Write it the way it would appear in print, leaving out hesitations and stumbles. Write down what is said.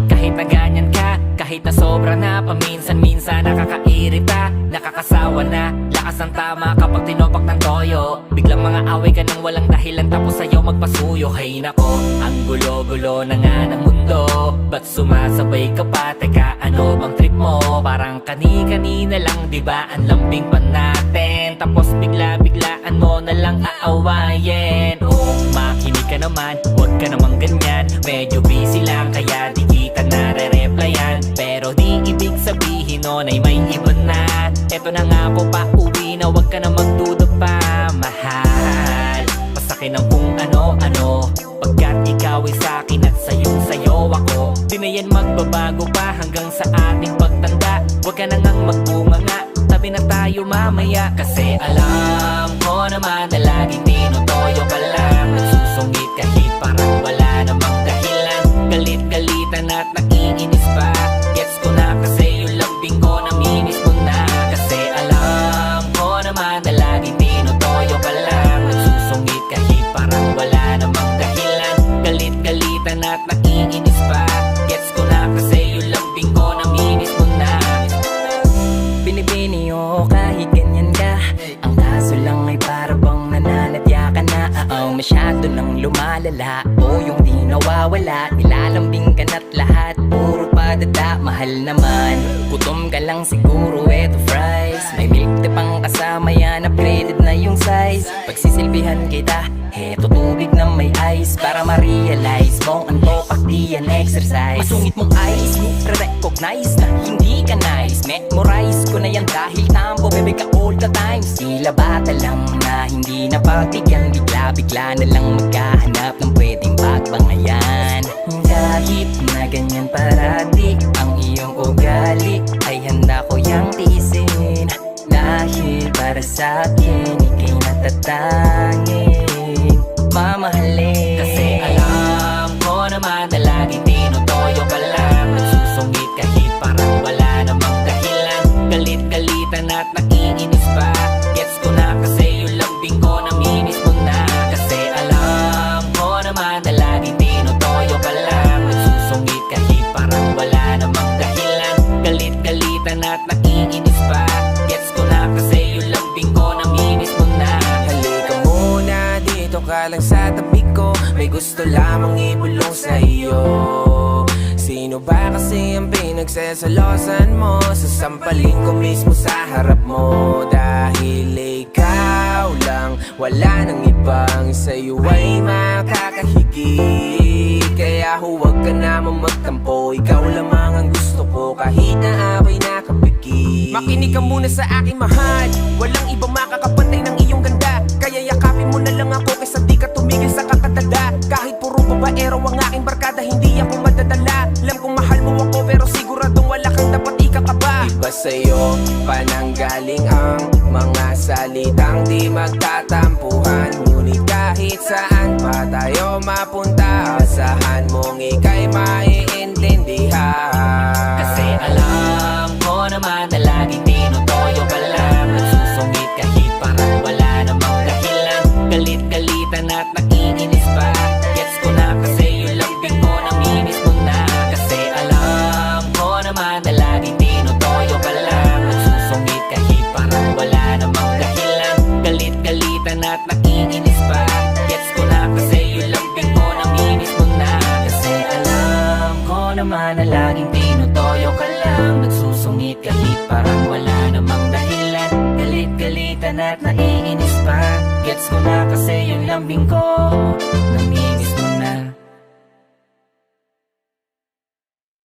Kahit na ganyan ka, kahit na sobra na, paminsan-minsan nakakairita, nakakasawa na. Lakas ng tama kapag tinopak ng toyo. Biglang mga away ka nang walang dahilan, tapos sa'yo magpasuyo. Hay nako, ang gulo-gulo na nga ng mundo. Ba't sumasabay ka pa? Teka, ano bang trip mo? Parang kani-kanina lang, diba ang lambing pa natin? Tapos bigla-biglaan mo na lang aawayin. Oh, makinig ka naman, huwag ka namang ganyan. Medyo busy lang kaya di kita nare-replyan. Pero di ibig sabihin nun ay may iba na. Eto na nga po, pauwi na, huwag ka na magduda pa, mahal. Pasakin ang kung ano-ano, pagkat ikaw ay sa'kin at sa'yo ako. Di na yan magbabago pa hanggang sa ating pagtanda. Huwag ka na ngang magbunganga, tabi na tayo mamaya. Kasi alam ko naman na laging tinutoyo ka lang. Nagsusungit kahit parang wala namang dahilan. Galit-galitan at nakiinis pa. Gets ko na kasi yung lambing ko naminis mo na. Kasi alam ko naman na laging tinutoyo ka lang. Nagsusungit kahit parang wala namang dahilan. Galit-galitan at nakiinis pa. Gets ko na kasi yung lambing ko naminis mo na. Binibini o kahit ganyan ka, ang kaso lang ay para bang nananadya ka na. Masyado nang lumalala, o yung di nawawala. Nilalambing ka na't lahat puro padada. Mahal naman, gutom ka lang siguro, eto fries. May milk tea pang kasama yan, upgraded na yung size. Pagsisilbihan kita, heto tubig na may ice. Para ma-realize mong ang topak di yan exercise. Masungit mong eyes, recognize na hindi ka nice. Memorize ko na yan dahil tambo, bebe ka all the time. Sila bata lang na hindi napagbigyan. Bigla-bigla na lang maghahanap ng pwedeng pagbangayan. Kahit na ganyan parati ang iyong ugali, ay handa ko yang tiisin. Dahil para sa'kin ika'y natatanging mamahalin. Kasi alam ko naman na laging tinutoyo ka lang. Nagsusungit kahit parang wala namang dahilan. Galit-galitan at nakiinis pa. Gets ko na kasi yung lambing ko naminis mo na. Kasi alam ko naman na laging tinutoyo ka lang. Nagsusungit kahit parang wala namang dahilan. Galit-galitan at nakiinis pa. Gets ko na kasi yung lambing ko naminis mo na. Halika muna, dito ka lang sa tabi ko. May gusto lamang ibulong sa iyo. Sino ba kasi ang pinagsasalosan mo? Sasampalin ko mismo sa harap mo. Dahil ikaw lang, wala nang ibang sa'yo ay makakahigit. Kaya huwag ka naman magtampo, ikaw lamang ang gusto ko kahit na ako'y nakapikit. Makinig ka muna sa aking mahal, walang ibang makakapantay ng iyong ganda. Kaya yakapin mo na lang ako kaysa di ka tumigil sa kakatanda. Kahit puro babaero ang aking barkada, hindi ako madadala. Alam kong mahal mo ako pero siguradong wala kang dapat ikakaba. Iba sa'yo pananggaling ang mga salitang di magtatampuhan. Ngunit kahit saan pa tayo mapunta, asahan mong ika'y maiintindihan. Kasi alam ko naman na laging tinutoyo ka lang. Nagsusungit kahit parang wala namang dahilan. Galit-galitan at nakiinis pa. Gets ko na kasi yung lambing ko naminis mo na. Kasi alam ko naman na laging tinutoyo ka lang. Nagsusungit kahit parang wala namang dahilan. Galit-galitan at nakiinis pa. Gets ko na kasi yung lambing ko naminis mo na. Kasi alam ko naman na laging tinutoyo ka lang. Nagsusungit kahit parang wala namang dahilan. Galit-galitan at naiinis pa. Gets ko na kasi yung lambing ko naminis